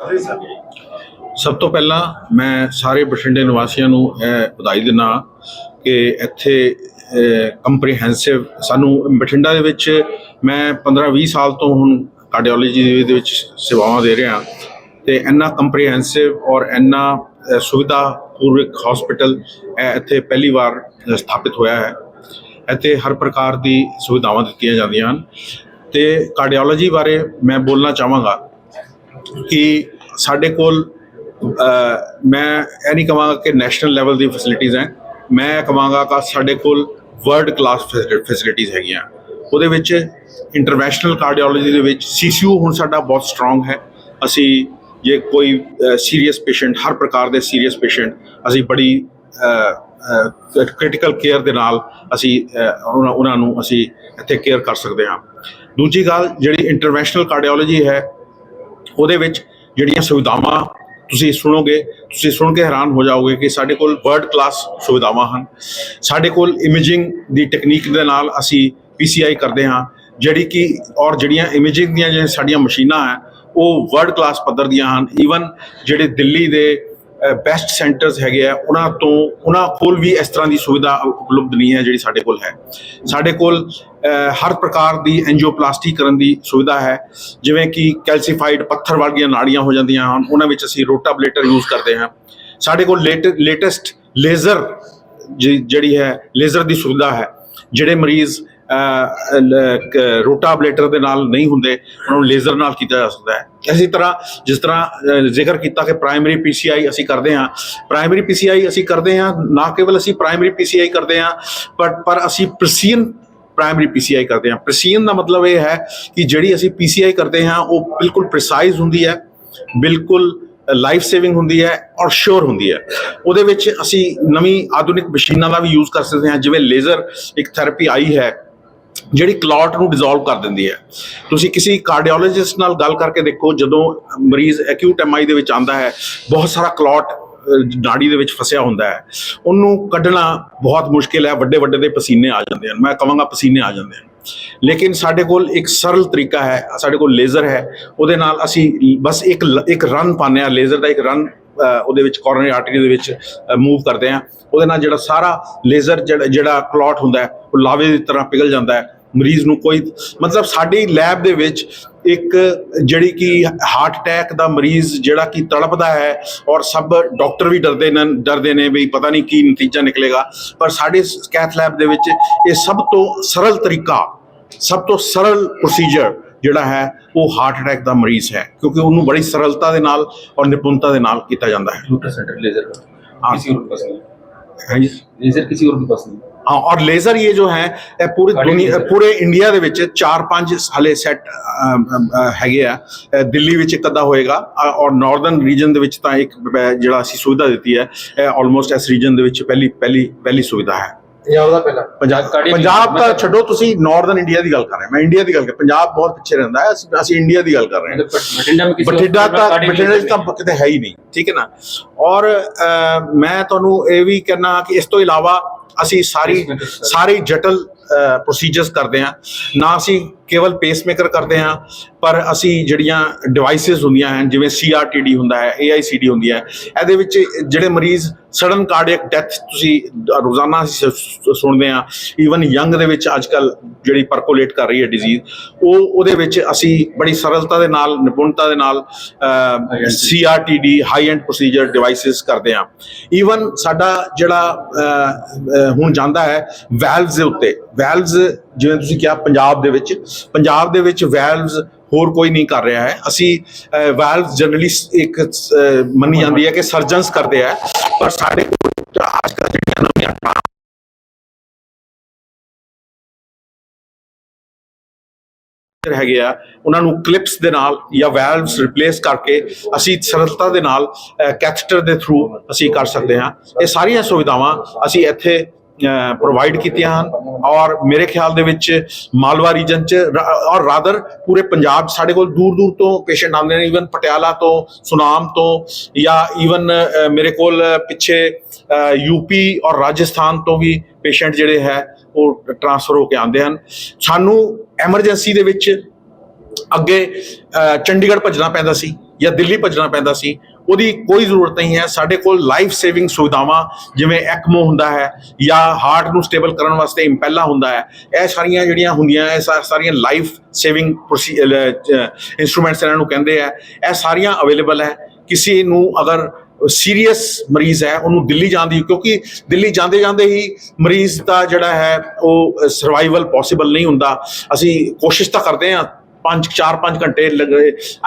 ਸਭ ਤੋਂ ਪਹਿਲਾਂ ਮੈਂ ਸਾਰੇ ਬਠਿੰਡੇ ਨਿਵਾਸੀਆਂ ਨੂੰ ਇਹ ਵਧਾਈ ਦਿੰਦਾ ਕਿ ਇੱਥੇ ਕੰਪਰੀਹੈਂਸਿਵ ਸਾਨੂੰ ਬਠਿੰਡਾ ਦੇ ਵਿੱਚ ਮੈਂ 15-20 ਸਾਲ ਤੋਂ ਹੁਣ ਕਾਰਡੀਓਲੋਜੀ ਦੇ ਵਿੱਚ ਸੇਵਾਵਾਂ ਦੇ ਰਿਹਾ ਤੇ ਇੰਨਾ ਕੰਪਰੀਹੈਂਸਿਵ ਔਰ ਇੰਨਾ ਸੁਵਿਧਾ ਪੂਰਵਕ ਹਸਪੀਟਲ ਇੱਥੇ ਪਹਿਲੀ ਵਾਰ ਸਥਾਪਿਤ ਹੋਇਆ ਹੈ। ਇੱਥੇ ਹਰ ਪ੍ਰਕਾਰ ਦੀ ਸੁਵਿਧਾਵਾਂ ਦਿੱਤੀਆਂ ਜਾਂਦੀਆਂ ਹਨ ਤੇ ਕਾਰਡੀਓਲੋਜੀ ਬਾਰੇ ਮੈਂ ਬੋਲਣਾ ਚਾਹਾਂਗਾ ਕਿ ਸਾਡੇ ਕੋਲ मैं ये नहीं कहांगा कि नैशनल लैवल की फैसिलिटीज़ हैं, मैं कहांगा कि साढ़े कोल वर्ल्ड क्लास फैसिलिटीज़ हैगियां। उहदे विच इंटरवैशनल कार्डियोलॉजी दे विच CCU हुण साडा बहुत स्ट्रोंग है। असी जे कोई सीरीयस पेशेंट हर प्रकार के सीरीयस पेशेंट असी बड़ी क्रिटिकल केयर दे नाल असी उन्हां नूं असी इत्थे केयर कर सकते हाँ। दूजी गल जिहड़ी इंटरवैशनल कार्डियोलॉजी है उहदे विच जिहड़ियां सुविधावां ਤੁਸੀਂ ਸੁਣ ਕੇ ਹੈਰਾਨ ਹੋ ਜਾਓਗੇ ਕਿ ਸਾਡੇ ਕੋਲ ਵਰਲਡ ਕਲਾਸ ਸੁਵਿਧਾਵਾਂ ਹਨ। ਸਾਡੇ ਕੋਲ ਇਮੇਜਿੰਗ ਦੀ ਟੈਕਨੀਕ ਦੇ ਨਾਲ ਅਸੀਂ PCI ਕਰਦੇ ਹਾਂ ਜਿਹੜੀ ਕਿ ਔਰ ਜਿਹੜੀਆਂ ਇਮੇਜਿੰਗ ਦੀਆਂ ਜਿਹੜੀਆਂ ਸਾਡੀਆਂ ਮਸ਼ੀਨਾਂ ਹੈ ਉਹ ਵਰਲਡ ਕਲਾਸ ਪੱਧਰ ਦੀਆਂ ਹਨ। ਈਵਨ ਜਿਹੜੇ ਦਿੱਲੀ ਦੇ ਬੈਸਟ ਸੈਂਟਰਸ ਹੈਗੇ ਆ ਉਹਨਾਂ ਕੋਲ ਵੀ ਇਸ ਤਰ੍ਹਾਂ ਦੀ ਸੁਵਿਧਾ ਉਪਲਬਧ ਨਹੀਂ ਹੈ ਜਿਹੜੀ ਸਾਡੇ ਕੋਲ ਹੈ। ਸਾਡੇ ਕੋਲ ਹਰ ਪ੍ਰਕਾਰ ਦੀ ਐਂਜੀਓਪਲਾਸਟੀ ਕਰਨ ਦੀ ਸੁਵਿਧਾ ਹੈ, ਜਿਵੇਂ ਕਿ ਕੈਲਸੀਫਾਈਡ ਪੱਥਰ ਵਰਗੀਆਂ ਨਾੜੀਆਂ ਹੋ ਜਾਂਦੀਆਂ ਹਨ ਉਹਨਾਂ ਵਿੱਚ ਅਸੀਂ ਰੋਟਾਬਲੇਟਰ ਯੂਜ਼ ਕਰਦੇ ਹਾਂ। ਸਾਡੇ ਕੋਲ ਲੇਟੈਸਟ ਲੇਜ਼ਰ ਜਿਹੜੀ ਹੈ ਲੇਜ਼ਰ ਦੀ ਸੁਵਿਧਾ ਹੈ। ਜਿਹੜੇ ਮਰੀਜ਼ ਰੋਟਾਬਲੇਟਰ ਦੇ ਨਾਲ ਨਹੀਂ ਹੁੰਦੇ ਉਹਨਾਂ ਨੂੰ ਲੇਜ਼ਰ ਨਾਲ ਕੀਤਾ ਜਾ ਸਕਦਾ ਹੈ। ਇਸੇ ਤਰ੍ਹਾਂ ਜਿਸ ਤਰ੍ਹਾਂ ਜ਼ਿਕਰ ਕੀਤਾ ਕਿ ਪ੍ਰਾਇਮਰੀ PCI ਅਸੀਂ ਕਰਦੇ ਹਾਂ, ਪ੍ਰਾਇਮਰੀ PCI ਅਸੀਂ ਕਰਦੇ ਹਾਂ ਨਾ ਕੇਵਲ ਅਸੀਂ ਪ੍ਰਾਇਮਰੀ PCI ਕਰਦੇ ਹਾਂ ਪਰ ਅਸੀਂ ਪ੍ਰਸੀਜਨ ਪ੍ਰਾਇਮਰੀ PCI ਕਰਦੇ ਹਾਂ। ਪ੍ਰਸੀਜਨ ਦਾ ਮਤਲਬ ਇਹ ਹੈ ਕਿ ਜਿਹੜੀ ਅਸੀਂ PCI ਕਰਦੇ ਹਾਂ ਉਹ ਬਿਲਕੁਲ ਪ੍ਰਿਸਾਈਜ਼ ਹੁੰਦੀ ਹੈ, ਬਿਲਕੁਲ ਲਾਈਫ ਸੇਵਿੰਗ ਹੁੰਦੀ ਹੈ ਔਰ ਸ਼ੋਰ ਹੁੰਦੀ ਹੈ। ਉਹਦੇ ਵਿੱਚ ਅਸੀਂ ਨਵੀਂ ਆਧੁਨਿਕ ਮਸ਼ੀਨਾਂ ਦਾ ਵੀ ਯੂਜ਼ ਕਰ ਸਕਦੇ ਹਾਂ, ਜਿਵੇਂ ਲੇਜ਼ਰ ਇੱਕ ਥੈਰੇਪੀ ਆਈ ਹੈ ਜਿਹੜੀ ਕਲੌਟ ਨੂੰ ਡਿਜ਼ੋਲਵ ਕਰ ਦਿੰਦੀ ਹੈ। ਤੁਸੀਂ ਕਿਸੇ ਕਾਰਡੀਓਲੋਜਿਸਟ ਨਾਲ ਗੱਲ ਕਰਕੇ ਦੇਖੋ, ਜਦੋਂ ਮਰੀਜ਼ ਐਕਿਊਟ MI ਦੇ ਵਿੱਚ ਆਉਂਦਾ ਹੈ ਬਹੁਤ ਸਾਰਾ ਕਲੌਟ ਨਾੜੀ ਦੇ ਵਿੱਚ ਫਸਿਆ ਹੁੰਦਾ ਹੈ, ਉਹਨੂੰ ਕੱਢਣਾ ਬਹੁਤ ਮੁਸ਼ਕਿਲ ਹੈ। ਵੱਡੇ ਦੇ ਪਸੀਨੇ ਆ ਜਾਂਦੇ ਹਨ, ਮੈਂ ਕਹਾਂਗਾ ਪਸੀਨੇ ਆ ਜਾਂਦੇ ਹਨ। ਲੇਕਿਨ ਸਾਡੇ ਕੋਲ ਇੱਕ ਸਰਲ ਤਰੀਕਾ ਹੈ, ਸਾਡੇ ਕੋਲ ਲੇਜ਼ਰ ਹੈ। ਉਹਦੇ ਨਾਲ ਅਸੀਂ ਬਸ ਇੱਕ ਰਨ ਪਾਉਂਦੇ ਹਾਂ, ਲੇਜ਼ਰ ਦਾ ਇੱਕ ਰਨ ਉਹਦੇ ਵਿੱਚ ਕੋਰੋਨਰੀ ਆਰਟਰੀ ਦੇ ਵਿੱਚ ਮੂਵ ਕਰਦੇ ਹਾਂ। ਉਹਦੇ ਨਾਲ ਜਿਹੜਾ ਸਾਰਾ ਲੇਜ਼ਰ ਜਿਹੜਾ ਕਲੌਟ ਹੁੰਦਾ ਹੈ ਉਹ ਲਾਵੇ ਦੀ ਤਰ੍ਹਾਂ ਪਿਘਲ ਜਾਂਦਾ ਹੈ। ਮਰੀਜ਼ ਨੂੰ ਕੋਈ ਮਤਲਬ ਸਾਡੀ ਲੈਬ ਦੇ ਵਿੱਚ ਇੱਕ ਜਿਹੜੀ ਕਿ ਹਾਰਟ ਅਟੈਕ ਦਾ ਮਰੀਜ਼ ਜਿਹੜਾ ਕਿ ਤੜਪਦਾ ਹੈ ਔਰ ਸਭ ਡਾਕਟਰ ਵੀ ਡਰਦੇ ਨੇ ਵੀ ਪਤਾ ਨਹੀਂ ਕੀ ਨਤੀਜਾ ਨਿਕਲੇਗਾ, ਪਰ ਸਾਡੇ ਕੈਥ ਲੈਬ ਦੇ ਵਿੱਚ ਇਹ ਸਭ ਤੋਂ ਸਰਲ ਤਰੀਕਾ, ਸਭ ਤੋਂ ਸਰਲ ਪ੍ਰੋਸੀਜਰ ਜਿਹੜਾ ਹੈ ਉਹ ਹਾਰਟ ਅਟੈਕ ਦਾ ਮਰੀਜ਼ ਹੈ, ਕਿਉਂਕਿ ਉਹਨੂੰ ਬੜੀ ਸਰਲਤਾ ਦੇ ਨਾਲ ਔਰ ਨਿਪੁੰਨਤਾ ਦੇ ਨਾਲ ਕੀਤਾ ਜਾਂਦਾ है। हाँ, और लेजर ये जो है पूरे इंडिया ਦੇ ਵਿੱਚ 4-5 ਹਾਲੇ ਸੈੱਟ ਹੈਗੇ ਆ। ਦਿੱਲੀ ਵਿੱਚ ਇੱਕ ਅੱਧਾ ਹੋਏਗਾ ਔਰ ਨਾਰਦਰਨ ਰੀਜਨ ਦੇ ਵਿੱਚ ਤਾਂ ਇੱਕ ਜਿਹੜਾ ਅਸੀਂ ਸੁਵਿਧਾ ਦਿੱਤੀ ਹੈ, ਇਹ ਆਲਮੋਸਟ ਇਸ ਰੀਜਨ ਦੇ ਵਿੱਚ ਪਹਿਲੀ ਸੁਵਿਧਾ ਹੈ। ਪੰਜਾਬ ਤਾਂ ਛੱਡੋ, ਤੁਸੀਂ ਨਾਰਦਰਨ ਇੰਡੀਆ ਦੀ ਗੱਲ ਕਰ ਰਹੇ ਹੋ, ਮੈਂ ਇੰਡੀਆ ਦੀ ਗੱਲ ਕਰ, ਪੰਜਾਬ ਬਹੁਤ ਪਿੱਛੇ ਰਹਿੰਦਾ ਹੈ, ਅਸੀਂ ਇੰਡੀਆ ਦੀ ਗੱਲ ਕਰ ਰਹੇ ਹਾਂ। ਬਠਿੰਡਾ ਤਾਂ ਕਿਤੇ ਹੈ ਹੀ ਨਹੀਂ, ਠੀਕ ਹੈ ਨਾ। ਔਰ ਮੈਂ ਤੁਹਾਨੂੰ ਇਹ ਵੀ ਕਹਿਣਾ ਕਿ ਇਸ ਤੋਂ ਇਲਾਵਾ ਅਸੀਂ ਸਾਰੀ ਜਟਲ ਪ੍ਰੋਸੀਜਰਸ ਕਰਦੇ ਹਾਂ। ਨਾ ਅਸੀਂ ਕੇਵਲ ਪੇਸਮੇਕਰ ਕਰਦੇ ਹਾਂ, ਪਰ ਅਸੀਂ ਜਿਹੜੀਆਂ ਡਿਵਾਈਸਿਸ ਹੁੰਦੀਆਂ ਹਨ ਜਿਵੇਂ CRTD ਹੁੰਦਾ ਹੈ, AICD ਹੁੰਦੀ ਹੈ, ਇਹਦੇ ਵਿੱਚ ਜਿਹੜੇ ਮਰੀਜ਼ ਸਡਨ ਕਾਰਡੀਅਕ ਡੈਥ ਤੁਸੀਂ ਰੋਜ਼ਾਨਾ ਅਸੀਂ ਸੁਣਦੇ ਹਾਂ, ਈਵਨ ਯੰਗ ਦੇ ਵਿੱਚ ਅੱਜ ਕੱਲ੍ਹ ਜਿਹੜੀ ਪਰਕੋਲੇਟ ਕਰ ਰਹੀ ਹੈ ਡਿਜ਼ੀਜ਼, ਉਹਦੇ ਵਿੱਚ ਅਸੀਂ ਬੜੀ ਸਰਲਤਾ ਦੇ ਨਾਲ ਨਿਪੁੰਨਤਾ ਦੇ ਨਾਲ CRTD high end procedure devices ਕਰਦੇ ਹਾਂ। ਈਵਨ ਸਾਡਾ ਜਿਹੜਾ ਹੁਣ ਜਾਂਦਾ ਹੈ ਵੈਲਵਸ ਦੇ ਉੱਤੇ, ਵੈਲਵਸ ਜਿਵੇਂ ਤੁਸੀਂ ਕਿਹਾ ਪੰਜਾਬ ਦੇ ਵਿੱਚ ਵੈਲਵਸ ਹੋਰ ਕੋਈ ਨਹੀਂ ਕਰ ਰਿਹਾ ਹੈ। ਅਸੀਂ ਵੈਲਵਸ ਜਨਰਲੀ ਇੱਕ ਮੰਨੀ ਜਾਂਦੀ ਹੈ ਕਿ ਸਰਜਨਸ ਕਰਦੇ ਆ, ਪਰ ਸਾਡੇ ਕੋਲ ਅੱਜ ਕੱਲ੍ਹ ਜਿਹੜੀਆਂ ਨਵੀਆਂ ਹੈਗੇ ਆ ਉਹਨਾਂ ਨੂੰ ਕਲਿਪਸ ਦੇ ਨਾਲ ਜਾਂ ਵੈਲਵਸ ਰਿਪਲੇਸ ਕਰਕੇ ਅਸੀਂ ਸਰਲਤਾ ਦੇ ਨਾਲ ਕੈਥੇਟਰ ਦੇ ਥਰੂ ਅਸੀਂ ਕਰ ਸਕਦੇ ਹਾਂ। ਇਹ ਸਾਰੀਆਂ ਸੁਵਿਧਾਵਾਂ ਅਸੀਂ ਇੱਥੇ ਪ੍ਰੋਵਾਈਡ ਕੀਤੀਆਂ ਹਨ ਔਰ ਮੇਰੇ ਖਿਆਲ ਦੇ ਵਿੱਚ ਮਾਲਵਾ ਰੀਜਨ 'ਚ ਔਰ ਰਾਦਰ ਪੂਰੇ ਪੰਜਾਬ 'ਚ ਸਾਡੇ ਕੋਲ ਦੂਰ ਤੋਂ ਪੇਸ਼ੈਂਟ ਆਉਂਦੇ ਨੇ, ਈਵਨ ਪਟਿਆਲਾ ਤੋਂ, ਸੁਨਾਮ ਤੋਂ, ਜਾਂ ਈਵਨ ਮੇਰੇ ਕੋਲ ਪਿੱਛੇ UP ਔਰ ਰਾਜਸਥਾਨ ਤੋਂ ਵੀ ਪੇਸ਼ੈਂਟ ਜਿਹੜੇ ਹੈ ਉਹ ਟ੍ਰਾਂਸਫਰ ਹੋ ਕੇ ਆਉਂਦੇ ਹਨ। ਸਾਨੂੰ ਐਮਰਜੈਂਸੀ ਦੇ ਵਿੱਚ ਅੱਗੇ ਚੰਡੀਗੜ੍ਹ ਭੱਜਣਾ ਪੈਂਦਾ ਸੀ, ਜਾਂ ਦਿੱਲੀ ਭੱਜਣਾ ਪੈਂਦਾ ਸੀ, ਉਹਦੀ ਕੋਈ ਜ਼ਰੂਰਤ ਨਹੀਂ ਹੈ। ਸਾਡੇ ਕੋਲ ਲਾਈਫ ਸੇਵਿੰਗ ਸੁਵਿਧਾਵਾਂ ਜਿਵੇਂ ਐਕਮੋ ਹੁੰਦਾ ਹੈ ਜਾਂ ਹਾਰਟ ਨੂੰ ਸਟੇਬਲ ਕਰਨ ਵਾਸਤੇ ਇੰਪੈਲਾ ਹੁੰਦਾ ਹੈ, ਇਹ ਸਾਰੀਆਂ ਜਿਹੜੀਆਂ ਹੁੰਦੀਆਂ ਇਹ ਸਾਰੀਆਂ ਲਾਈਫ ਸੇਵਿੰਗ ਇੰਸਟਰੂਮੈਂਟਸ ਇਹਨਾਂ ਨੂੰ ਕਹਿੰਦੇ ਆ, ਇਹ ਸਾਰੀਆਂ ਅਵੇਲੇਬਲ ਹੈ। ਕਿਸੇ ਨੂੰ ਅਗਰ ਸੀਰੀਅਸ ਮਰੀਜ਼ ਹੈ ਉਹਨੂੰ ਦਿੱਲੀ ਜਾਣ ਦੀ, ਕਿਉਂਕਿ ਦਿੱਲੀ ਜਾਂਦੇ ਜਾਂਦੇ ਹੀ ਮਰੀਜ਼ ਦਾ ਜਿਹੜਾ ਹੈ ਉਹ ਸਰਵਾਈਵਲ ਪੋਸੀਬਲ ਨਹੀਂ ਹੁੰਦਾ। ਅਸੀਂ ਕੋਸ਼ਿਸ਼ ਤਾਂ ਕਰਦੇ ਹਾਂ 4-5 ਘੰਟੇ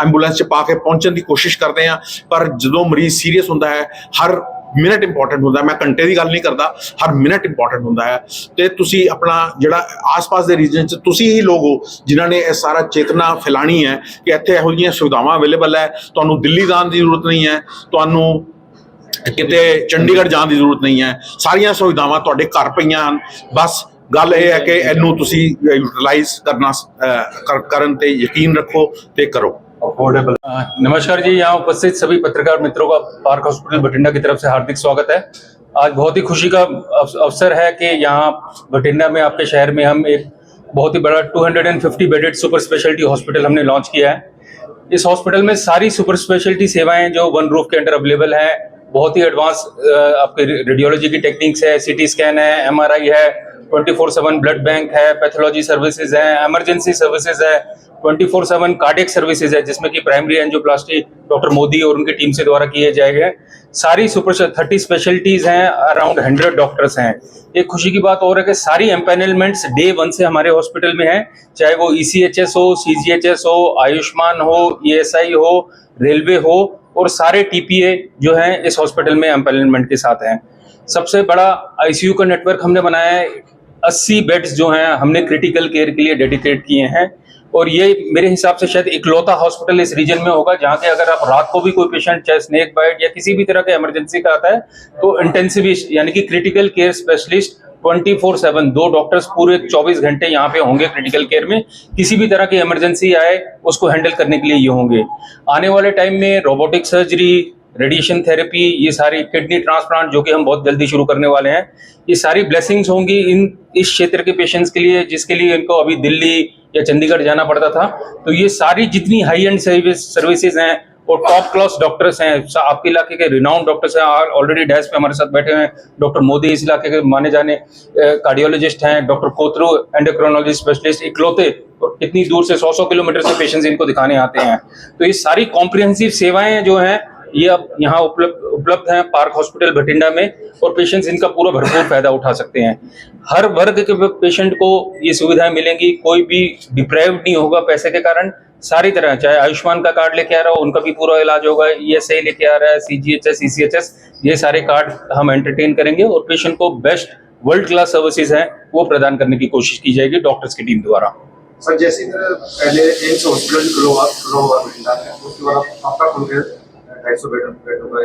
ਐਂਬੂਲੈਂਸ 'ਚ ਪਾ ਕੇ ਪਹੁੰਚਣ ਦੀ ਕੋਸ਼ਿਸ਼ ਕਰਦੇ ਹਾਂ, ਪਰ ਜਦੋਂ ਮਰੀਜ਼ ਸੀਰੀਅਸ ਹੁੰਦਾ ਹੈ ਹਰ ਮਿੰਟ ਇੰਪੋਰਟੈਂਟ ਹੁੰਦਾ। ਮੈਂ ਘੰਟੇ ਦੀ ਗੱਲ ਨਹੀਂ ਕਰਦਾ, ਹਰ ਮਿੰਟ ਇੰਪੋਰਟੈਂਟ ਹੁੰਦਾ ਹੈ। ਤੇ ਤੁਸੀਂ ਆਪਣਾ ਜਿਹੜਾ ਆਸ-ਪਾਸ ਦੇ ਰੀਜਨ 'ਚ ਤੁਸੀਂ ਹੀ ਲੋਕ ਹੋ ਜਿਨ੍ਹਾਂ ਨੇ ਇਹ ਸਾਰਾ ਚੇਤਨਾ ਫੈਲਾਣੀ ਹੈ ਕਿ ਇੱਥੇ ਇਹੋ ਜਿਹੀਆਂ ਸੁਵਿਧਾਵਾਂ ਅਵੇਲੇਬਲ ਹੈ। ਤੁਹਾਨੂੰ ਦਿੱਲੀ ਜਾਣ ਦੀ ਜ਼ਰੂਰਤ ਨਹੀਂ ਹੈ, ਤੁਹਾਨੂੰ ਕਿਤੇ ਚੰਡੀਗੜ੍ਹ ਜਾਣ ਦੀ ਜ਼ਰੂਰਤ ਨਹੀਂ ਹੈ, ਸਾਰੀਆਂ ਸੁਵਿਧਾਵਾਂ ਤੁਹਾਡੇ ਘਰ ਪਈਆਂ ਹਨ। ਬਸ ਗੱਲ ਇਹ ਹੈ ਕਿ ਇਹਨੂੰ ਤੁਸੀਂ ਯੂਟਿਲਾਈਜ਼ ਕਰਨ ਤੇ ਯਕੀਨ रखो ਤੇ करो। अफोर्डेबल। नमस्कार जी, यहाँ उपस्थित सभी पत्रकार मित्रों का पार्क हॉस्पिटल बठिंडा की तरफ से हार्दिक स्वागत है। आज बहुत ही खुशी का अवसर है कि यहाँ बठिंडा में आपके शहर में हम एक बहुत ही बड़ा 250 बेडेड सुपर स्पेशलिटी हॉस्पिटल हमने लॉन्च किया है। इस हॉस्पिटल में सारी सुपर स्पेशलिटी सेवाएं जो वन रूफ के अंडर अवेलेबल हैं, बहुत ही एडवांस आपके रेडियोलॉजी की टेक्निक्स है, CT स्कैन है, MRI है, 24/7 ब्लड बैंक है, पैथोलॉजी सर्विसेज है, इमरजेंसी सर्विसेज है, 24/7 कार्डियक सर्विसेज है जिसमें कि प्राइमरी एंजियोप्लास्टी डॉक्टर मोदी और उनकी टीम से द्वारा किए जाएंगे। सारी सुपर 30 स्पेशलिटीज हैं, अराउंड 100 डॉक्टर्स हैं। एक खुशी की बात और है कि सारी एम्पैनलमेंट्स डे 1 से हमारे हॉस्पिटल में हैं, चाहे वो ECHS हो, CGHS हो, आयुष्मान हो, ESI हो, रेलवे हो, और सारे TPA जो हैं इस हॉस्पिटल में एम्पैनलमेंट के साथ हैं। सबसे बड़ा ICU का नेटवर्क हमने बनाया है। 80 बेड्स जो हैं हमने क्रिटिकल केयर के लिए डेडिकेट किए हैं, और ये मेरे हिसाब से शायद इकलौता हॉस्पिटल इस रीजन में होगा जहाँ के अगर आप रात को भी कोई पेशेंट चाहे स्नेक बाइट या किसी भी तरह का इमरजेंसी का आता है तो इंटेंसिविस्ट यानी कि क्रिटिकल केयर स्पेशलिस्ट 24/7 2 डॉक्टर्स पूरे 24 घंटे यहाँ पे होंगे क्रिटिकल केयर में। किसी भी तरह की इमरजेंसी आए उसको हैंडल करने के लिए ये होंगे। आने वाले टाइम में रोबोटिक सर्जरी, रेडिएशन थेरेपी, ये सारी किडनी ट्रांसप्लांट जो कि हम बहुत जल्दी शुरू करने वाले हैं, ये सारी ब्लेसिंग्स होंगी इस क्षेत्र के पेशेंट्स के लिए जिसके लिए इनको अभी दिल्ली या चंडीगढ़ जाना पड़ता था। तो ये सारी जितनी हाई एंड सर्विसेज हैं और टॉप क्लास डॉक्टर्स हैं, आपके इलाके के रिनाउंड डॉक्टर्स हैं, ऑलरेडी डैश पे हमारे साथ बैठे हुए हैं। डॉक्टर मोदी इस इलाके के माने जाने कार्डियोलॉजिस्ट हैं, डॉक्टर कोतरू एंडोक्रोनोलॉजी स्पेशलिस्ट, इकलौते कितनी दूर से 100 किलोमीटर से पेशेंट्स इनको दिखाने आते हैं। तो ये सारी कॉम्प्रिहेंसिव सेवाएं जो हैं ये अब यहाँ उपलब्ध हैं पार्क हॉस्पिटल बठिंडा में, और पेशेंट्स इनका पूरा भरपूर फायदा उठा सकते हैं। हर वर्ग के पेशेंट को ये सुविधाएं मिलेंगी, कोई भी डिप्राइव्ड नहीं होगा पैसे के कारण। सारी तरह चाहे आयुष्मान का कार्ड लेके आ रहा हो उनका भी पूरा इलाज होगा, ESI लेके आ रहा है, CGHS, ECHS, ये सारे कार्ड हम एंटरटेन करेंगे और पेशेंट को बेस्ट वर्ल्ड क्लास सर्विसेज हैं वो प्रदान करने की कोशिश की जाएगी डॉक्टर्स की टीम द्वारा। सर जैसे पहले एम्स हॉस्पिटल खुला हुआ बठिंडा में, उसके बाद आपका खुल गया 250 बेड होगा।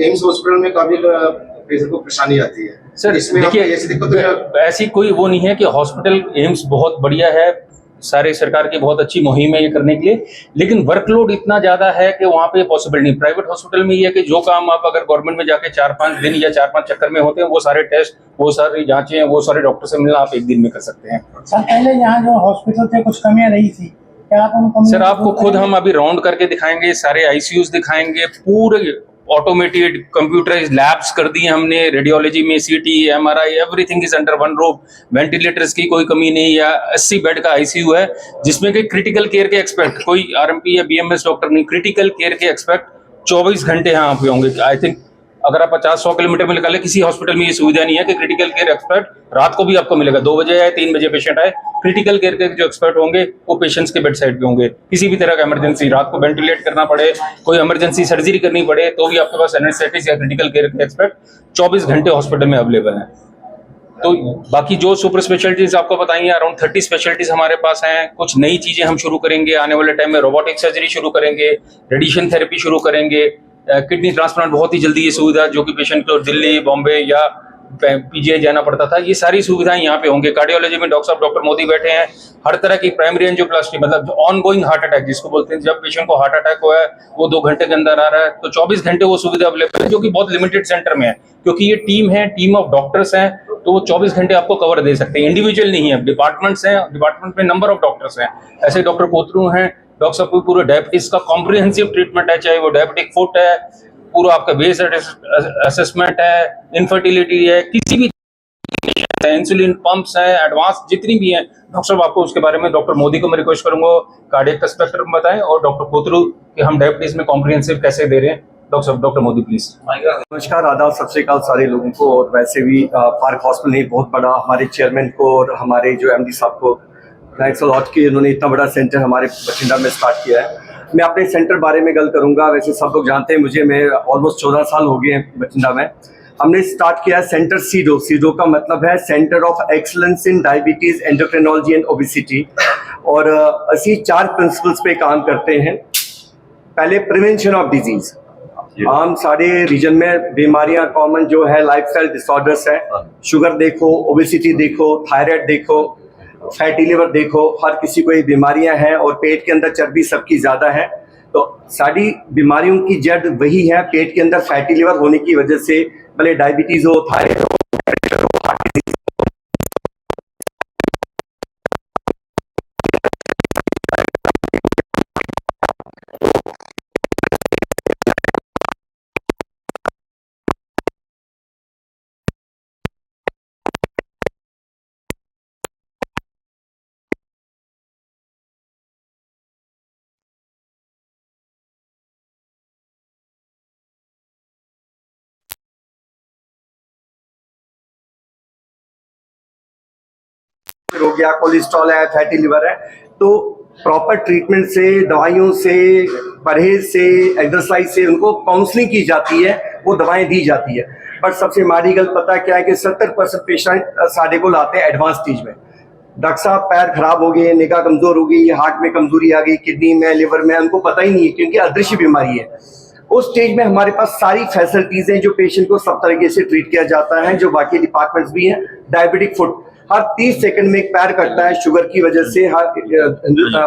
एम्स हॉस्पिटल में काफी पेशेंट को परेशानी आती है सर। इसमें देखिए ऐसी दिक्कत ऐसी कोई वो नहीं है कि हॉस्पिटल एम्स बहुत बढ़िया है, सारे सरकार की बहुत अच्छी मुहिम है ये करने के लिए, लेकिन वर्कलोड इतना ज्यादा है कि वहाँ पे पॉसिबल नहीं। प्राइवेट हॉस्पिटल में ये है कि जो काम आप अगर गवर्नमेंट में जाके 4-5 दिन या 4-5 चक्कर में होते हैं, वो सारे टेस्ट, वो सारी जांचें, वो सारे डॉक्टर से मिलना आप एक दिन में कर सकते हैं। सर पहले यहाँ जो हॉस्पिटल थे कुछ कमियां रही थी, क्या आप उन कमियों सर आपको खुद हम अभी राउंड करके दिखाएंगे, सारे ICUs दिखाएंगे, पूरे ऑटोमेटेड कंप्यूटराइज्ड लैब्स कर दी हमने, रेडियोलॉजी में CT, MRI, everything is under one roof. Ventilators की कोई कमी नहीं, या 80 बेड का ICU है जिसमें कि क्रिटिकल केयर के एक्सपर्ट, कोई RMP या BMS डॉक्टर नहीं, क्रिटिकल केयर के एक्सपर्ट 24 घंटे यहाँ पे होंगे। आई थिंक अगर आप 50-100 किलोमीटर में निकाले किसी हॉस्पिटल में ये सुविधा नहीं है कि क्रिटिकल केयर एक्सपर्ट रात को भी आपको मिलेगा, 2 बजे आए 3 बजे पेशेंट आए, क्रिटिकल केयर के जो एक्सपर्ट होंगे वो पेशेंट्स के बेड साइड पे होंगे। किसी भी तरह का इमरजेंसी, रात को वेंटिलेट करना पड़े, कोई इमरजेंसी सर्जरी करनी पड़े, तो भी आपके पास एनेस्थेटिस्ट या क्रिटिकल केयर के एक्सपर्ट 24 घंटे हॉस्पिटल में अवेलेबल हैं। तो बाकी जो सुपर स्पेशलिटीज आपको बताइए, अराउंड 30 स्पेशलिटीज हमारे पास हैं। कुछ नई चीजें हम शुरू करेंगे आने वाले टाइम में, रोबोटिक सर्जरी शुरू करेंगे, रेडिएशन थेरेपी शुरू करेंगे, किडनी ट्रांसप्लांट बहुत ही जल्दी ये सुविधा जो कि पेशेंट को दिल्ली, बॉम्बे या PGI जाना पड़ता था, ये सारी सुविधाएं यहाँ पे होंगे। कार्डियोलॉजी में डॉक्टर मोदी बैठे हैं, हर तरह की प्राइमरी एंजियोप्लास्टी, मतलब ऑन गोइंग हार्ट अटैक जिसको बोलते हैं, जब पेशेंट को हार्ट अटैक हुआ है वो 2 घंटे के अंदर आ रहा है, तो 24 घंटे वो सुविधा अवेलेबल है, जो कि बहुत लिमिटेड सेंटर में है, क्योंकि ये टीम ऑफ डॉक्टर्स हैं, तो वो 24 घंटे आपको कवर दे सकते हैं। इंडिविजुअल नहीं है, डिपार्टमेंट्स हैं, डिपार्टमेंट में नंबर ऑफ डॉक्टर्स हैं। ऐसे डॉक्टर कोतरू हैं, डॉक्टर साहब पूरा डायबिटीज का कॉम्प्रिहेंसिव ट्रीटमेंट है, चाहे वो डायबिटिक फुट है, पूरा आपका बेस असेसमेंट है, इनफर्टिलिटी है, किसी भी इंसुलिन पंप्स हैं, एडवांस जितनी भी हैं, डॉक्टर साहब आपको उसके बारे में डॉक्टर मोदी को मैं रिक्वेस्ट करूंगा कार्डियक का स्पेक्ट्रम बताएं, और डॉक्टर कोतरू कि हम डायबिटीज में कॉम्प्रिहेंसिव कैसे दे रहे हैं। डॉक्टर साहब, डॉक्टर मोदी प्लीज। नमस्कार, आदाब, सत श्री अकाल सारे लोगों को, और वैसे भी पार्क हॉस्पिटल ने बहुत बड़ा हमारे चेयरमैन को और हमारे जो एमडी साहब को थैंक्स अ लॉट कि उन्होंने इतना बड़ा सेंटर हमारे बठिंडा में स्टार्ट किया है। मैं अपने सेंटर बारे में गल करूंगा। वैसे सब लोग जानते हैं मुझे, मैं ऑलमोस्ट 14 साल हो गए हैं बठिंडा में। हमने स्टार्ट किया है सेंटर सीडो। सीडो का मतलब है centre of excellence in diabetes, endocrinology and obesity. और ਅਸੀਂ 4 प्रिंसिपल्स पे काम करते हैं। पहले प्रिवेंशन ऑफ डिजीज। आम सारे रीजन में बीमारियां कॉमन जो है लाइफस्टाइल डिसऑर्डर्स है, शुगर देखो, ओबेसिटी देखो, थायराइड देखो, फैटी लिवर देखो, हर किसी को ये बीमारियां हैं और पेट के अंदर चर्बी सबकी ज्यादा है। तो सारी बीमारियों की जड़ वही है, पेट के अंदर फैटी लिवर होने की वजह से, भले डायबिटीज हो, थायराइड हो, हार्ट डिजीज हो गया, कोलेस्ट्रॉल है, फैटी लिवर है। तो प्रॉपर ट्रीटमेंट से, दवाइयों से, परहेज से, एक्सरसाइज से उनको काउंसलिंग की जाती है, वो दवाएं दी जाती है। पर सबसे माड़ी गल पता क्या है कि 70% पेशेंट साढ़े को लाते हैं एडवांस स्टेज में। डॉक्टर साहब पैर खराब हो गए, निगाह कमजोर हो गई, हार्ट में कमजोरी आ गई, किडनी में, लिवर में, उनको पता ही नहीं है क्योंकि अदृश्य बीमारी है। उस स्टेज में हमारे पास सारी फैसिलिटीज हैं, जो पेशेंट को सब तरीके से ट्रीट किया जाता है, जो बाकी डिपार्टमेंट्स भी हैं। डायबिटिक फुट, हर 30 सेकंड में एक पैर कटता है शुगर की वजह से हर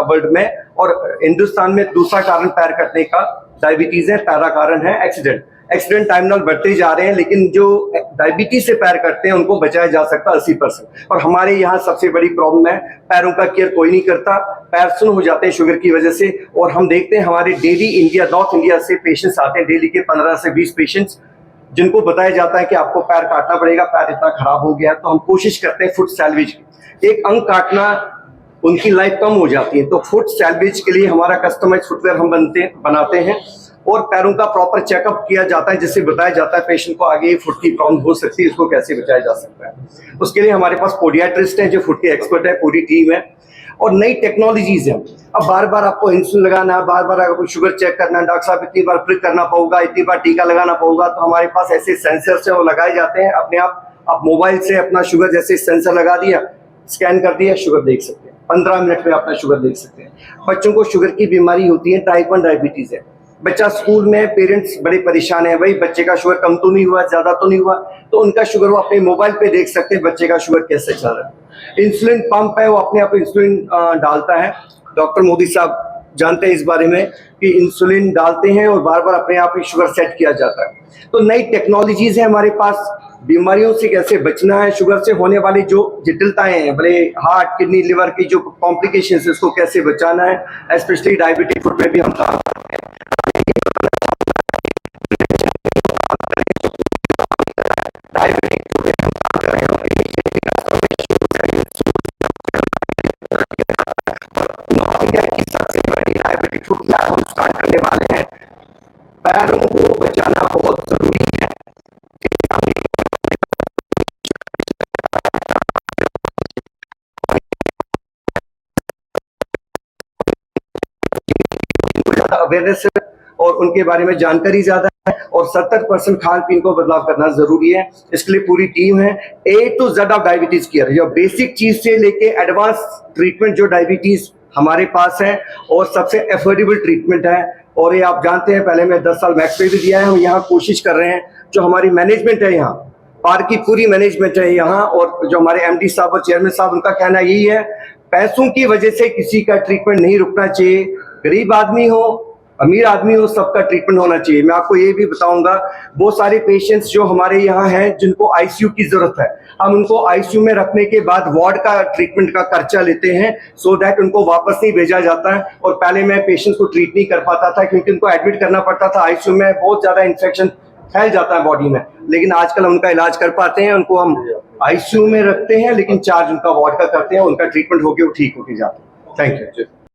वर्ल्ड में, और हिंदुस्तान में दूसरा कारण पैर कटने का डायबिटीज है, पहला कारण है एक्सीडेंट। एक्सीडेंट टाइम नाल बढ़ते जा रहे हैं, लेकिन जो डायबिटीज से पैर कटते हैं उनको बचाया जा सकता है 80%। और हमारे यहाँ सबसे बड़ी प्रॉब्लम है, पैरों का केयर कोई नहीं करता, पैर सुन्न हो जाते हैं शुगर की वजह से। और हम देखते हैं हमारे डेली इंडिया, नॉर्थ इंडिया से पेशेंट्स आते हैं, डेली के 15 से 20 पेशेंट्स, जिनको बताया जाता है कि आपको पैर काटना पड़ेगा, पैर इतना खराब हो गया है। तो हम कोशिश करते हैं फुट सैल्वेज की, एक अंग काटना, उनकी लाइफ कम हो जाती है। तो फुट सैल्वेज के लिए हमारा कस्टमाइज फुटवेयर हम बनाते हैं, और पैरों का प्रॉपर चेकअप किया जाता है, जिससे बताया जाता है पेशेंट को आगे फुट की प्रॉब्लम हो सकती है, उसको कैसे बचाया जा सकता है। उसके लिए हमारे पास पोडियाट्रिस्ट है जो फुट के एक्सपर्ट है, पूरी टीम है। और नई टेक्नोलॉजीज हैं। अब बार बार आपको इंसुलिन लगाना है, बार बार आपको शुगर चेक करना है, डॉक्टर साहब इतनी बार प्रिक करना पड़ेगा, इतनी बार टीका लगाना पड़ेगा। तो हमारे पास ऐसे सेंसर्स हैं, वो लगाए जाते हैं अपने आप मोबाइल से अपना शुगर जैसे सेंसर लगा दिया, स्कैन कर दिया, शुगर देख सकते हैं। 15 मिनट में अपना शुगर देख सकते हैं। बच्चों को शुगर की बीमारी होती है, टाइप 1 डायबिटीज है। बच्चा स्कूल में, पेरेंट्स बड़े परेशान है, भाई बच्चे का शुगर कम तो नहीं हुआ, ज्यादा तो नहीं हुआ, तो उनका शुगर वो अपने मोबाइल पे देख सकते हैं, बच्चे का शुगर कैसे चल रहा है। इंसुलिन पंप है, वो अपने आप इंसुलिन डालता है। डॉक्टर मोदी साहब जानते हैं इस बारे में कि इंसुलिन डालते हैं और बार बार अपने आप ही शुगर सेट किया जाता है। तो नई टेक्नोलॉजीज है हमारे पास, बीमारियों से कैसे बचना है, शुगर से होने वाली जो जटिलताएं हैं, भले हार्ट, किडनी, लिवर की जो कॉम्प्लिकेशन है, उसको कैसे बचाना है। स्पेशली डायबिटिक फुट में भी हम काम करते हैं। सबसे बड़ी डायबिटिक फुट लैब हम स्टार्ट करने वाले हैं। पैरों को बचाना बहुत जरूरी है। अवेयरनेस और उनके बारे में जानकारी ज्यादा है, और 70% खान पीन को बदलाव करना जरूरी है। इसके लिए पूरी टीम है। A to Z of diabetes care, जो बेसिक चीज से लेके एडवांस ट्रीटमेंट जो डायबिटीज हमारे पास है, और सबसे एफोर्डेबल ट्रीटमेंट है। और ये आप जानते हैं, पहले मैं 10 साल मैक्स पे भी दिया है। हम यहाँ कोशिश कर रहे हैं, जो हमारी मैनेजमेंट है यहाँ, पार्क की पूरी मैनेजमेंट है यहाँ, और जो हमारे एमडी साहब और चेयरमैन साहब, उनका कहना यही है, पैसों की वजह से किसी का ट्रीटमेंट नहीं रुकना चाहिए। गरीब आदमी हो, अमीर आदमी हो सबका ट्रीटमेंट होना चाहिए। मैं आपको ये भी बताऊंगा, बहुत सारे पेशेंट्स जो हमारे यहाँ हैं जिनको आईसीयू की जरूरत है, हम उनको आईसीयू में रखने के बाद वार्ड का ट्रीटमेंट का खर्चा लेते हैं, सो दैट उनको वापस नहीं भेजा जाता है। और पहले मैं पेशेंट्स को ट्रीट नहीं कर पाता था क्योंकि उनको एडमिट करना पड़ता था, आईसीयू में बहुत ज्यादा इन्फेक्शन फैल जाता है बॉडी में। लेकिन आजकल उनका इलाज कर पाते हैं, उनको हम आईसीयू में रखते हैं लेकिन चार्ज उनका वार्ड का करते हैं, उनका ट्रीटमेंट होके वो ठीक होके जाते हैं। Thank you.